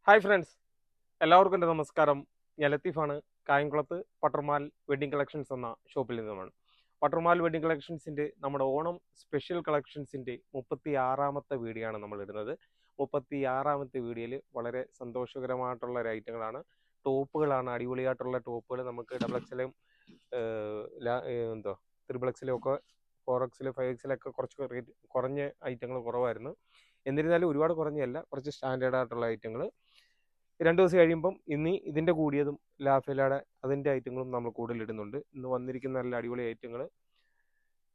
Hi friends, എല്ലാവർക്കും എൻ്റെ നമസ്കാരം. ഞാൻ ലത്തീഫാണ്. കായംകുളത്ത് പട്ടർമാൽ വെഡ്ഡിംഗ് കളക്ഷൻസ് എന്ന ഷോപ്പിൽ നിന്നുമാണ്. പട്ടർമാൽ വെഡ്ഡിംഗ് കളക്ഷൻസിൻ്റെ നമ്മുടെ ഓണം സ്പെഷ്യൽ കളക്ഷൻസിൻ്റെ 36ാമത്തെ വീഡിയോ ആണ് നമ്മൾ ഇടുന്നത്. 36ാമത്തെ വീഡിയോയിൽ വളരെ സന്തോഷകരമായിട്ടുള്ള ഒരു ഐറ്റങ്ങളാണ്. ടോപ്പുകളാണ്, അടിപൊളിയായിട്ടുള്ള ടോപ്പുകൾ. നമുക്ക് ഡബിൾ എക്സിലും എന്തോ ത്രിബിൾ എക്സിലും ഒക്കെ 4 എക്സിലും 5 എക്സിലൊക്കെ കുറച്ച് റേറ്റ് കുറഞ്ഞ ഐറ്റങ്ങൾ കുറവായിരുന്നു. എന്നിരുന്നാലും ഒരുപാട് കുറഞ്ഞല്ല, കുറച്ച് സ്റ്റാൻഡേർഡ് ആയിട്ടുള്ള ഐറ്റങ്ങൾ 2 ദിവസം കഴിയുമ്പം ഇതിൻ്റെ കൂടിയതും ലാഫേലയുടെ അതിൻ്റെ ഐറ്റങ്ങളും നമ്മൾ കൂടുതൽ ഇടുന്നുണ്ട്. ഇന്ന് വന്നിരിക്കുന്ന നല്ല അടിപൊളി ഐറ്റങ്ങൾ.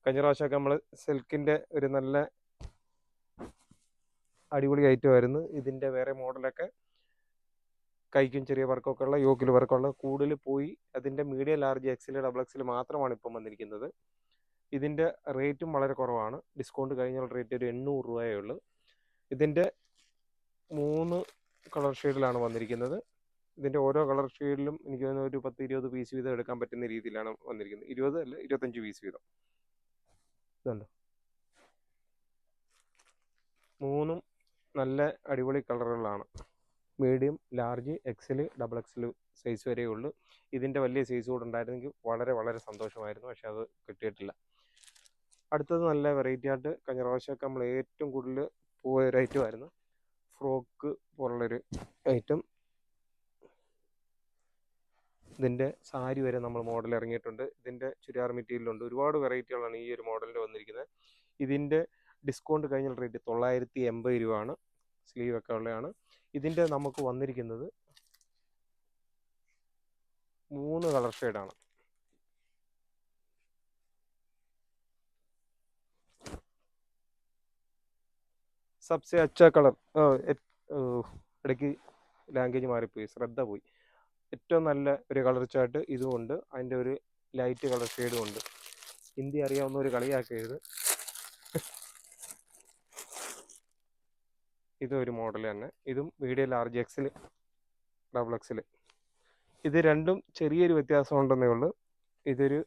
കഴിഞ്ഞ പ്രാവശ്യമൊക്കെ നമ്മൾ സിൽക്കിൻ്റെ ഒരു നല്ല അടിപൊളി ഐറ്റമായിരുന്നു. ഇതിൻ്റെ വേറെ മോഡലൊക്കെ കൈക്കും ചെറിയ വർക്കൊക്കെ ഉള്ള, യോക്കിൽ വർക്കുള്ള കൂടുതൽ പോയി. അതിൻ്റെ മീഡിയം, ലാർജ്, എക്സിൽ, ഡബിൾ എക്സിൽ മാത്രമാണ് ഇപ്പം വന്നിരിക്കുന്നത്. ഇതിൻ്റെ റേറ്റും വളരെ കുറവാണ്. ഡിസ്കൗണ്ട് കഴിഞ്ഞുള്ള റേറ്റ് ഒരു 800 രൂപയേ ഉള്ളൂ. ഇതിൻ്റെ 3 കളർ ഷെയ്ഡിലാണ് വന്നിരിക്കുന്നത്. ഇതിൻ്റെ ഓരോ കളർ ഷെയ്ഡിലും എനിക്ക് തോന്നുന്നു ഒരു 10-20 പീസ് വീതം എടുക്കാൻ പറ്റുന്ന രീതിയിലാണ് വന്നിരിക്കുന്നത്. 20 അല്ല, 25 പീസ് വീതം. ഇതുണ്ട്, 3 നല്ല അടിപൊളി കളറുകളാണ്. Medium, large, XL, double XL size വരെയേ ഉള്ളൂ. ഇതിൻ്റെ വലിയ സൈസ് കൂടെ ഉണ്ടായിരുന്നെങ്കിൽ വളരെ വളരെ സന്തോഷമായിരുന്നു. പക്ഷെ അത് കിട്ടിയിട്ടില്ല. അടുത്തത് നല്ല വെറൈറ്റി ആയിട്ട് കഴിഞ്ഞ പ്രാവശ്യമൊക്കെ നമ്മൾ ഏറ്റവും കൂടുതൽ പോയ ഒരു ഐറ്റമായിരുന്നു. ഫ്രോക്ക് പോലുള്ളൊരു ഐറ്റം. ഇതിൻ്റെ സാരി വരെ നമ്മൾ മോഡൽ ഇറങ്ങിയിട്ടുണ്ട്. ഇതിൻ്റെ ചുരിദാർ മെറ്റീരിയലുണ്ട്. ഒരുപാട് വെറൈറ്റികളാണ് ഈ ഒരു മോഡലിൽ വന്നിരിക്കുന്നത്. ഇതിൻ്റെ ഡിസ്കൗണ്ട് കഴിഞ്ഞ റേറ്റ് 980 രൂപയാണ്. സ്ലീവ് ഒക്കെ ഉള്ളതാണ്. ഇതിൻ്റെ നമുക്ക് വന്നിരിക്കുന്നത് 3 കളർ ഷെയ്ഡാണ്. സബ്സെ അച്ച കളർ, ഇടയ്ക്ക് ലാംഗ്വേജ് മാറിപ്പോയി, ശ്രദ്ധ പോയി. ഏറ്റവും നല്ല ഒരു കളർ ചാർട്ട് ഇതുമുണ്ട്. അതിൻ്റെ ഒരു ലൈറ്റ് കളർ ഷെയ്ഡും ഉണ്ട്. ഹിന്ദി അറിയാവുന്ന ഒരു കളിയാക്കരുത്. ഇതും ഒരു മോഡൽ തന്നെ. ഇതും മീഡിയം, ലാർജ്, എക്സിൽ, ഡബിൾ എക്സിൽ. ഇത് രണ്ടും ചെറിയൊരു വ്യത്യാസം ഉണ്ടെന്നേ ഉള്ളൂ. ഇതൊരു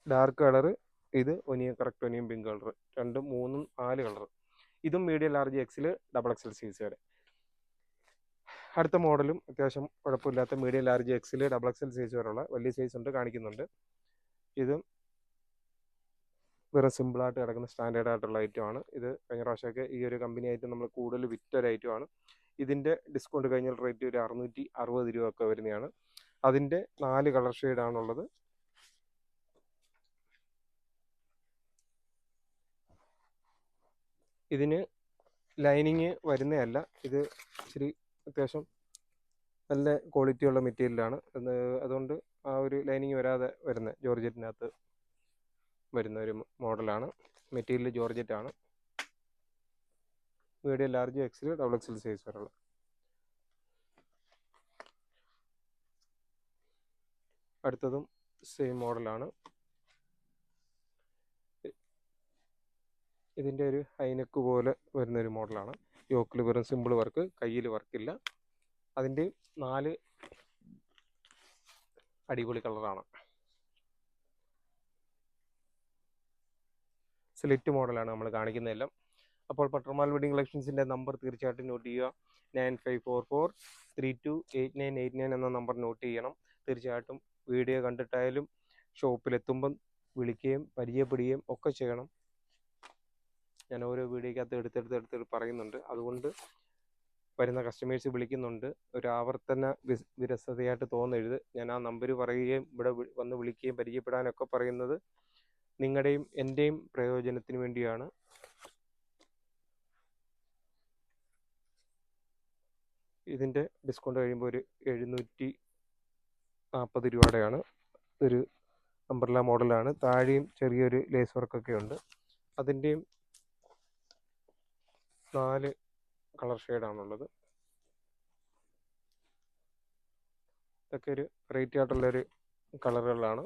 ഡാർക്ക് കളറ്, ഇത് correct onion pink colour. 2, 3, 4 colour. ഇതും മീഡിയം, ലാർജ്, എക്സിൽ, ഡബിൾ എക്സൽ സൈസ് വരെ. അടുത്ത മോഡലും അത്യാവശ്യം കുഴപ്പമില്ലാത്ത മീഡിയം, ലാർജ്, എക്സിൽ, ഡബിൾ എക്സൽ സൈസ് വരെയുള്ള വലിയ സൈസ് ഉണ്ട്, കാണിക്കുന്നുണ്ട്. ഇതും വെറും സിമ്പിളായിട്ട് കിടക്കുന്ന സ്റ്റാൻഡേർഡ് ആയിട്ടുള്ള ഐറ്റമാണ്. ഇത് കഴിഞ്ഞ പ്രാവശ്യമൊക്കെ ഈ ഒരു കമ്പനി ആയിട്ട് നമ്മൾ കൂടുതൽ വിറ്റ ഒരു ഐറ്റമാണ്. ഇതിൻ്റെ ഡിസ്കൗണ്ട് കഴിഞ്ഞ റേറ്റ് ഒരു 660 രൂപ ഒക്കെ വരുന്നതാണ്. അതിൻ്റെ 4 കളർ ഷെയ്ഡാണുള്ളത്. ഇതിന് ലൈനിങ് വരുന്നതല്ല. ഇത് ഇച്ചിരി അത്യാവശ്യം നല്ല ക്വാളിറ്റിയുള്ള മെറ്റീരിയലാണ്. അതുകൊണ്ട് ആ ഒരു ലൈനിങ് വരാതെ വരുന്ന ജോർജറ്റിനകത്ത് വരുന്ന ഒരു മോഡലാണ്. മെറ്റീരിയൽ ജോർജറ്റ് ആണ്. മീഡിയം, ലാർജ്, എക്സിൽ, ഡബിൾ എക്സിൽ സൈസ് വരെയുള്ള. അടുത്തതും സെയിം മോഡലാണ്. ഇതിൻ്റെ ഒരു ഹൈനെക്ക് പോലെ വരുന്നൊരു മോഡലാണ്. യോക്കിൽ വെറും സിമ്പിൾ വർക്ക്, കയ്യിൽ വർക്കില്ല. അതിൻ്റെ 4 അടിപൊളി കളറാണ്. സ്ലിറ്റ് മോഡലാണ് നമ്മൾ കാണിക്കുന്നതെല്ലാം. അപ്പോൾ പട്ടർമാൽ വെഡിങ് കളക്ഷൻസിൻ്റെ നമ്പർ തീർച്ചയായിട്ടും നോട്ട് ചെയ്യുക. 9544328989 എന്ന നമ്പർ നോട്ട് ചെയ്യണം. തീർച്ചയായിട്ടും വീഡിയോ കണ്ടിട്ടായാലും ഷോപ്പിലെത്തുമ്പം വിളിക്കുകയും പരിചയപ്പെടുകയും ഒക്കെ ചെയ്യണം. ഞാൻ ഓരോ വീഡിയോക്കകത്ത് എടുത്തെടുത്ത് പറയുന്നുണ്ട്. അതുകൊണ്ട് വരുന്ന കസ്റ്റമേഴ്സ് വിളിക്കുന്നുണ്ട്. ഒരു ആവർത്തന വിരസതയായിട്ട് തോന്നരുത്. ഞാൻ ആ നമ്പർ പറയുകയും ഇവിടെ വന്ന് വിളിക്കുകയും പരിചയപ്പെടാനൊക്കെ പറയുന്നത് നിങ്ങളുടെയും എൻ്റെയും പ്രയോജനത്തിന് വേണ്ടിയാണ്. ഇതിൻ്റെ ഡിസ്കൗണ്ട് കഴിയുമ്പോൾ ഒരു 740 രൂപയുടെയാണ്. ഒരു അംബ്രല്ല മോഡലാണ്. താഴെയും ചെറിയൊരു ലേസ് വർക്കൊക്കെ ഉണ്ട്. അതിൻ്റെയും 4 കളർ ഷെയ്ഡാണുള്ളത്. ഇതൊക്കെ ഒരു വെറൈറ്റി ആയിട്ടുള്ളൊരു കളറുകളാണ്.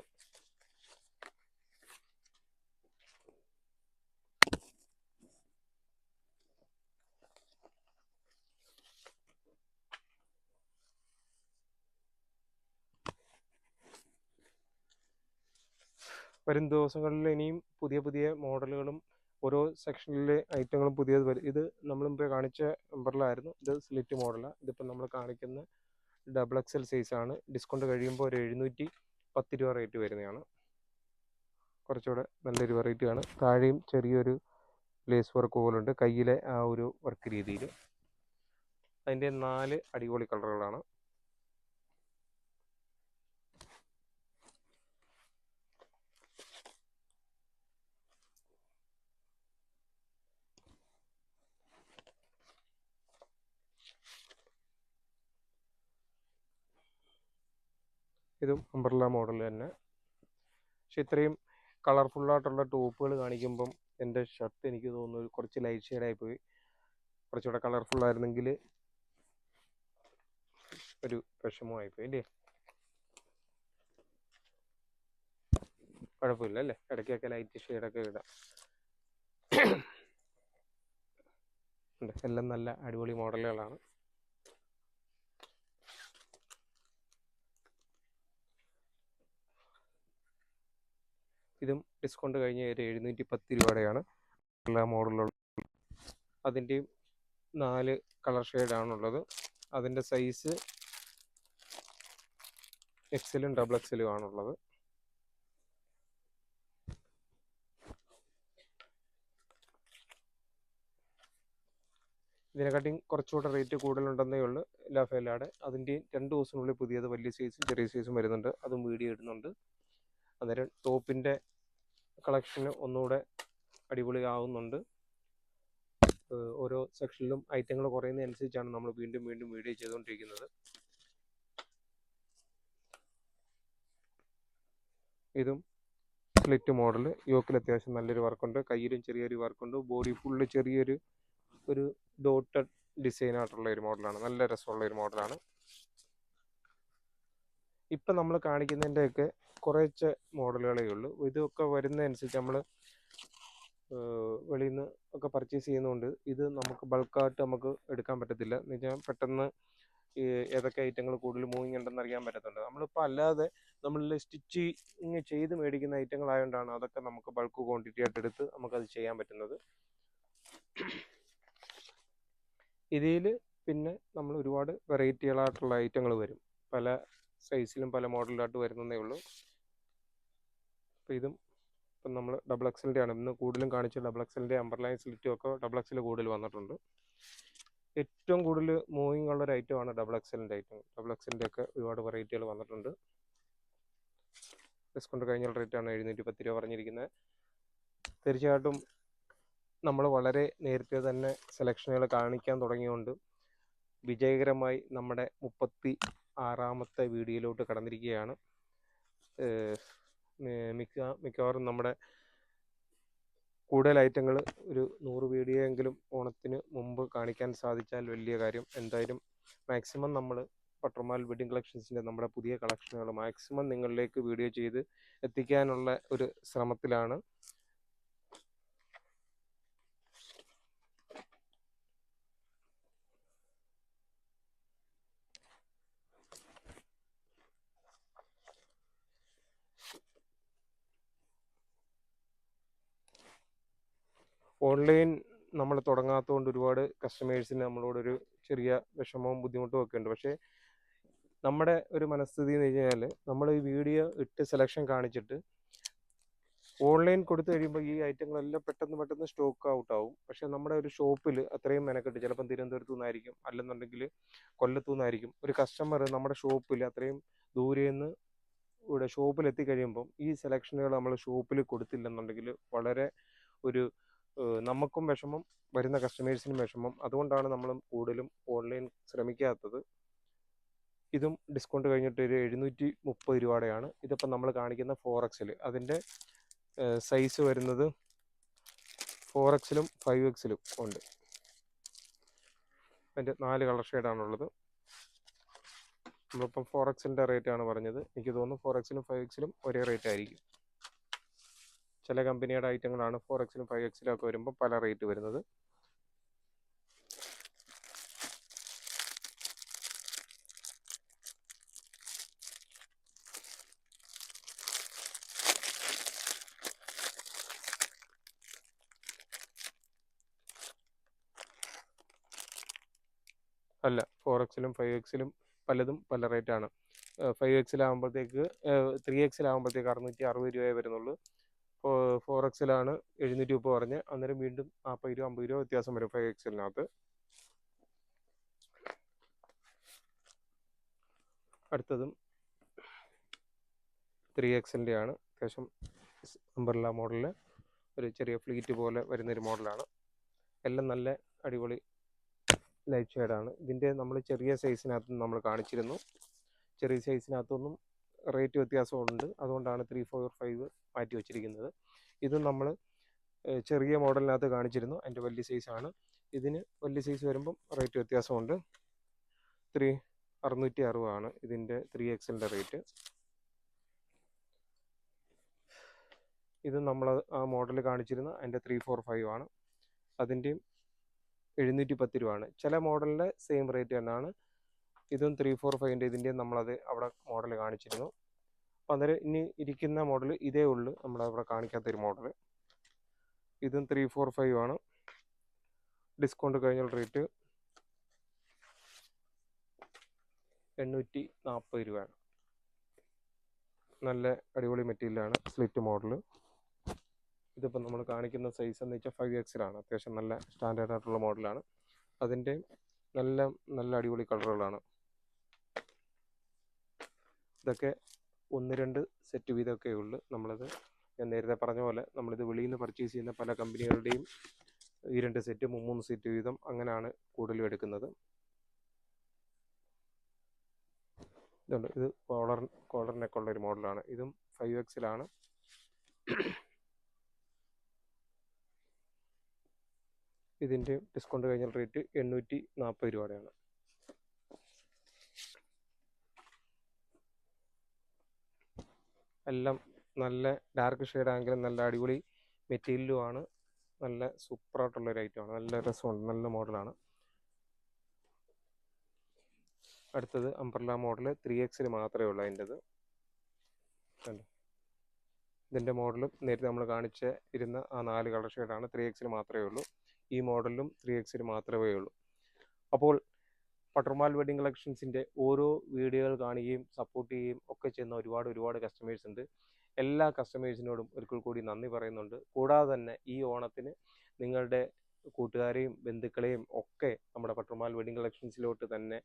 വരും ദിവസങ്ങളിൽ ഇനിയും പുതിയ പുതിയ മോഡലുകളും ഓരോ സെക്ഷനിലെ ഐറ്റങ്ങളും പുതിയത് വരും. ഇത് നമ്മളിപ്പോൾ കാണിച്ച നമ്പറിലായിരുന്നു. ഇത് സ്ലിറ്റ് മോഡലാണ്. ഇതിപ്പോൾ നമ്മൾ കാണിക്കുന്ന ഡബിൾ എക്സൽ സൈസാണ്. ഡിസ്കൗണ്ട് കഴിയുമ്പോൾ ഒരു 710 രൂപ റേറ്റ് വരുന്നതാണ്. കുറച്ചുകൂടെ നല്ലൊരു വെറൈറ്റിയാണ്. താഴെയും ചെറിയൊരു ലേസ് വർക്ക് പോലുണ്ട് കയ്യിലെ ആ ഒരു വർക്ക് രീതിയിൽ. അതിൻ്റെ 4 അടിപൊളി കളറുകളാണ്. ഇതും അംബ്രല്ല മോഡൽ തന്നെ. പക്ഷെ ഇത്രയും കളർഫുള്ളായിട്ടുള്ള ടോപ്പുകൾ കാണിക്കുമ്പം എൻ്റെ ഷർട്ട് എനിക്ക് തോന്നുന്നു കുറച്ച് ലൈറ്റ് ഷെയ്ഡായി പോയി. കുറച്ചുകൂടെ കളർഫുള്ളായിരുന്നെങ്കിൽ ഒരു വിഷമമായിപ്പോയി അല്ലേ? കുഴപ്പമില്ല അല്ലേ? ഇടയ്ക്കൊക്കെ ലൈറ്റ് ഷെയ്ഡൊക്കെ ഇടാം. എല്ലാം നല്ല അടിപൊളി മോഡലുകളാണ്. ഇതും ഡിസ്കൗണ്ട് കഴിഞ്ഞ ഒരു 710 രൂപയുടെയാണ് എല്ലാ മോഡലുകളും. അതിൻ്റെയും 4 കളർ ഷെയ്ഡാണുള്ളത്. അതിൻ്റെ സൈസ് എക്സലും ഡബിൾ എക്സലും ആണുള്ളത്. ഇതിനെക്കാട്ടിയും കുറച്ചുകൂടെ റേറ്റ് കൂടുതലുണ്ടെന്നേ ഉള്ളൂ ലാഫേലാടെ. അതിൻ്റെയും 2 ദിവസത്തിനുള്ളിൽ പുതിയത് വലിയ സൈസും ചെറിയ സൈസും വരുന്നുണ്ട്. അതും വീഡിയോ ഇടുന്നുണ്ട്. അന്നേരം ടോപ്പിൻ്റെ കളക്ഷന് ഒന്നുകൂടെ അടിപൊളിയാവുന്നുണ്ട്. ഓരോ സെക്ഷനിലും ഐറ്റങ്ങൾ കുറയുന്നതനുസരിച്ചാണ് നമ്മൾ വീണ്ടും വീണ്ടും വീഡിയോ ചെയ്തുകൊണ്ടിരിക്കുന്നത്. ഇതും സ്ലിറ്റ് മോഡൽ. യോക്കിൽ അത്യാവശ്യം നല്ലൊരു വർക്കുണ്ട്. കയ്യിലും ചെറിയൊരു വർക്കുണ്ട്. ബോഡി ഫുള്ള് ചെറിയൊരു ഡോട്ടഡ് ഡിസൈനായിട്ടുള്ള ഒരു മോഡലാണ്. നല്ല രസമുള്ള ഒരു മോഡലാണ്. ഇപ്പം നമ്മൾ കാണിക്കുന്നതിൻ്റെയൊക്കെ കുറച്ച് മോഡലുകളേ ഉള്ളൂ. ഇതൊക്കെ വരുന്നതനുസരിച്ച് നമ്മൾ വെളിയിൽ നിന്ന് ഒക്കെ പർച്ചേസ് ചെയ്യുന്നതുകൊണ്ട് ഇത് നമുക്ക് ബൾക്കായിട്ട് നമുക്ക് എടുക്കാൻ പറ്റത്തില്ല. എന്ന് വെച്ചാൽ പെട്ടെന്ന് ഏതൊക്കെ ഐറ്റങ്ങൾ കൂടുതൽ മൂവിങ് ഉണ്ടെന്ന് അറിയാൻ പറ്റത്തുണ്ട്. നമ്മളിപ്പോൾ അല്ലാതെ നമ്മൾ സ്റ്റിച്ചിങ് ചെയ്ത് മേടിക്കുന്ന ഐറ്റങ്ങളായതുകൊണ്ടാണ് അതൊക്കെ നമുക്ക് ബൾക്ക് ക്വാണ്ടിറ്റി ആയിട്ട് എടുത്ത് നമുക്കത് ചെയ്യാൻ പറ്റുന്നത്. ഇതിൽ പിന്നെ നമ്മൾ ഒരുപാട് വെറൈറ്റികളായിട്ടുള്ള ഐറ്റങ്ങൾ വരും. പല സൈസിലും പല മോഡലിലായിട്ട് വരുന്നതേ ഉള്ളൂ. അപ്പോൾ ഇതും ഇപ്പം നമ്മൾ ഡബിൾ എക്സലിൻ്റെ ആണ് ഇന്ന് കൂടുതലും കാണിച്ച. ഡബിൾ എക്സലിൻ്റെ അംബർലൈൻ സ്ലിറ്റും ഒക്കെ ഡബിൾ എക്സൽ കൂടുതൽ വന്നിട്ടുണ്ട്. ഏറ്റവും കൂടുതൽ മൂവിങ് ഉള്ളൊരു ഐറ്റമാണ് ഡബിൾ എക്സലിൻ്റെ ഐറ്റം. ഡബിൾ എക്സലിൻ്റെ ഒക്കെ ഒരുപാട് വെറൈറ്റികൾ വന്നിട്ടുണ്ട്. ഡിസ്കൗണ്ട് കഴിഞ്ഞ റേറ്റാണ് 710 രൂപ പറഞ്ഞിരിക്കുന്നത്. തീർച്ചയായിട്ടും നമ്മൾ വളരെ നേരത്തെ തന്നെ സെലക്ഷനുകൾ കാണിക്കാൻ തുടങ്ങിയതുകൊണ്ട് വിജയകരമായി നമ്മുടെ 36ാമത്തെ വീഡിയോയിലോട്ട് കടന്നിരിക്കുകയാണ്. മിക്കവാറും നമ്മുടെ കൂടുതൽ ഐറ്റങ്ങൾ ഒരു 100 വീഡിയോ എങ്കിലും ഓണത്തിന് മുമ്പ് കാണിക്കാൻ സാധിച്ചാൽ വലിയ കാര്യം. എന്തായാലും മാക്സിമം നമ്മൾ പട്ടർമാൽ വെഡ്ഡിങ് കളക്ഷൻസിൻ്റെ നമ്മുടെ പുതിയ കളക്ഷനുകൾ മാക്സിമം നിങ്ങളിലേക്ക് വീഡിയോ ചെയ്ത് എത്തിക്കാനുള്ള ഒരു ശ്രമത്തിലാണ്. ഓൺലൈൻ നമ്മൾ തുടങ്ങാത്തതുകൊണ്ട് ഒരുപാട് കസ്റ്റമേഴ്സിന് നമ്മളോടൊരു ചെറിയ വിഷമവും ബുദ്ധിമുട്ടും ഒക്കെ ഉണ്ട്. പക്ഷേ നമ്മുടെ ഒരു മനസ്ഥിതി എന്ന് വെച്ച് കഴിഞ്ഞാൽ നമ്മൾ ഈ വീഡിയോ ഇട്ട് സെലക്ഷൻ കാണിച്ചിട്ട് ഓൺലൈൻ കൊടുത്തു കഴിയുമ്പോൾ ഈ ഐറ്റങ്ങളെല്ലാം പെട്ടെന്ന് സ്റ്റോക്ക് ഔട്ട് ആവും. പക്ഷേ നമ്മുടെ ഒരു ഷോപ്പിൽ അത്രയും മെനക്കെട്ട് ചിലപ്പം തിരുവനന്തപുരത്തു നിന്നായിരിക്കും, അല്ലെന്നുണ്ടെങ്കിൽ കൊല്ലത്തു നിന്നായിരിക്കും ഒരു കസ്റ്റമർ നമ്മുടെ ഷോപ്പിൽ അത്രയും ദൂരെ നിന്ന് ഇവിടെ ഷോപ്പിൽ എത്തിക്കഴിയുമ്പം ഈ സെലക്ഷനുകൾ നമ്മൾ ഷോപ്പിൽ കൊടുത്തില്ലെന്നുണ്ടെങ്കിൽ വളരെ ഒരു നമുക്കും വിഷമം, വരുന്ന കസ്റ്റമേഴ്സിനും വിഷമം. അതുകൊണ്ടാണ് നമ്മൾ കൂടുതലും ഓൺലൈൻ ശ്രമിക്കാത്തത്. ഇതും ഡിസ്കൗണ്ട് കഴിഞ്ഞിട്ട് ഒരു 730 രൂപയുടെയാണ്. ഇതിപ്പം നമ്മൾ കാണിക്കുന്ന 4XL. അതിൻ്റെ സൈസ് വരുന്നത് 4Xലും 5Xലും ഉണ്ട്. അതിൻ്റെ 4 കളർ ഷെയ്ഡാണുള്ളത്. നമ്മളിപ്പം 4Xലിൻ്റെ റേറ്റാണ് പറഞ്ഞത്. എനിക്ക് തോന്നുന്നു 4Xലും 5Xലും ഒരേ റേറ്റ് ആയിരിക്കും. ചില കമ്പനിയുടെ ഐറ്റങ്ങളാണ് 4Xലും 5Xലും ഒക്കെ വരുമ്പോൾ പല റേറ്റ് വരുന്നത്. അല്ല, 4Xലും 5Xലും പലതും പല റേറ്റാണ്. 5Xലാകുമ്പോഴത്തേക്ക് 3Xലാകുമ്പോഴത്തേക്ക് 660 രൂപയെ വരുന്നുള്ളൂ. 4Xലാണ് 730 പറഞ്ഞ്, അന്നേരം വീണ്ടും 40 രൂപ 50 രൂപ വ്യത്യാസം വരും 5Xലിനകത്ത്. അടുത്തതും 3Xലിൻ്റെ ആണ്. അത്യാവശ്യം അംബ്രല്ല മോഡലിൽ ഒരു ചെറിയ ഫ്ലീറ്റ് പോലെ വരുന്നൊരു മോഡലാണ്. എല്ലാം നല്ല അടിപൊളി ലൈറ്റ് ഷെയ്ഡാണ്. ഇതിൻ്റെ നമ്മൾ ചെറിയ സൈസിനകത്ത് നമ്മൾ കാണിച്ചിരുന്നു. ചെറിയ സൈസിനകത്തൊന്നും റേറ്റ് വ്യത്യാസമുണ്ട്, അതുകൊണ്ടാണ് 345 മാറ്റി വച്ചിരിക്കുന്നത്. ഇതും നമ്മൾ ചെറിയ മോഡലിനകത്ത് കാണിച്ചിരുന്നു, അതിൻ്റെ വലിയ സൈസാണ്. ഇതിന് വലിയ സൈസ് വരുമ്പം റേറ്റ് വ്യത്യാസമുണ്ട്. 660 ആണ് ഇതിൻ്റെ 3Xലിൻ്റെ റേറ്റ്. ഇത് നമ്മൾ ആ മോഡൽ കാണിച്ചിരുന്ന അതിൻ്റെ 345 ആണ്. അതിൻ്റെയും 710 രൂപയാണ്. ചില മോഡലിൻ്റെ സെയിം റേറ്റ് തന്നെയാണ്. ഇതും 345 ഇതിൻ്റെയും നമ്മളത് അവിടെ മോഡൽ കാണിച്ചിരുന്നു. അപ്പം അന്നേരം ഇനി ഇരിക്കുന്ന മോഡൽ ഇതേ ഉള്ളൂ, നമ്മളവിടെ കാണിക്കാത്തൊരു മോഡൽ. ഇതും 345 ആണ്. ഡിസ്കൗണ്ട് കഴിഞ്ഞ റേറ്റ് 840 രൂപയാണ്. നല്ല അടിപൊളി മെറ്റീരിയലാണ്, സ്ലിറ്റ് മോഡൽ. ഇതിപ്പോൾ നമ്മൾ കാണിക്കുന്ന സൈസ് എന്ന് വെച്ചാൽ 5Xലാണ്. അത്യാവശ്യം നല്ല സ്റ്റാൻഡേർഡ് ആയിട്ടുള്ള മോഡലാണ്. അതിൻ്റെ നല്ല നല്ല അടിപൊളി കളറുകളാണ്. ഇതൊക്കെ 1-2 സെറ്റ് വീതമൊക്കെ ഉള്ളൂ. നമ്മളത് ഞാൻ നേരത്തെ പറഞ്ഞ പോലെ നമ്മളിത് വെളിയിൽ നിന്ന് പർച്ചേസ് ചെയ്യുന്ന പല കമ്പനികളുടെയും 2 സെറ്റ് 3 സെറ്റ് വീതം അങ്ങനെയാണ് കൂടുതലും എടുക്കുന്നത്. ഇതുണ്ട്, ഇത് കോളറിനൊക്കെ ഉള്ളൊരു മോഡലാണ്. ഇതും 5Xലാണ്. ഇതിൻ്റെ ഡിസ്കൗണ്ട് കഴിഞ്ഞ റേറ്റ് 840 രൂപയാണ്. എല്ലാം നല്ല ഡാർക്ക് ഷെയ്ഡാണെങ്കിലും നല്ല അടിപൊളി മെറ്റീരിയലുമാണ്. നല്ല സൂപ്പറായിട്ടുള്ളൊരു ഐറ്റമാണ്. നല്ല രസമുണ്ട്, നല്ല മോഡലാണ്. അടുത്തത് അംബ്രല്ല മോഡൽ 3Xൽ മാത്രമേ ഉള്ളൂ അതിൻ്റെത്. ഇതിൻ്റെ മോഡലും നേരത്തെ നമ്മൾ ഇരുന്ന ആ 4 കളർ ഷെയ്ഡാണ്. 3Xൽ മാത്രമേ ഉള്ളൂ. ഈ മോഡലിലും 3Xൽ മാത്രമേ ഉള്ളൂ. അപ്പോൾ പട്ടർമാൽ വെഡിങ് കളക്ഷൻസിൻ്റെ ഓരോ വീഡിയോകൾ കാണുകയും സപ്പോർട്ട് ചെയ്യുകയും ഒക്കെ ചെയ്യുന്ന ഒരുപാട് കസ്റ്റമേഴ്സ് ഉണ്ട്. എല്ലാ കസ്റ്റമേഴ്സിനോടും ഒരിക്കൽ കൂടി നന്ദി പറയുന്നുണ്ട്. കൂടാതെ തന്നെ ഈ ഓണത്തിന് നിങ്ങളുടെ കൂട്ടുകാരെയും ബന്ധുക്കളെയും ഒക്കെ നമ്മുടെ പട്ടർമാൽ വെഡിങ് കളക്ഷൻസിലോട്ട് തന്നെ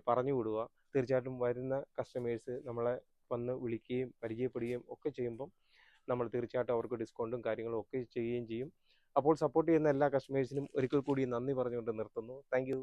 പറഞ്ഞു വിടുക. തീർച്ചയായിട്ടും വരുന്ന കസ്റ്റമേഴ്സ് നമ്മളെ വന്ന് വിളിക്കുകയും പരിചയപ്പെടുകയും ഒക്കെ ചെയ്യുമ്പം നമ്മൾ തീർച്ചയായിട്ടും അവർക്ക് ഡിസ്കൗണ്ടും കാര്യങ്ങളും ഒക്കെ ചെയ്യുകയും ചെയ്യും. അപ്പോൾ സപ്പോർട്ട് ചെയ്യുന്ന എല്ലാ കസ്റ്റമേഴ്സിനും ഒരിക്കൽ കൂടി നന്ദി പറഞ്ഞുകൊണ്ട് നിർത്തുന്നു. Thank you.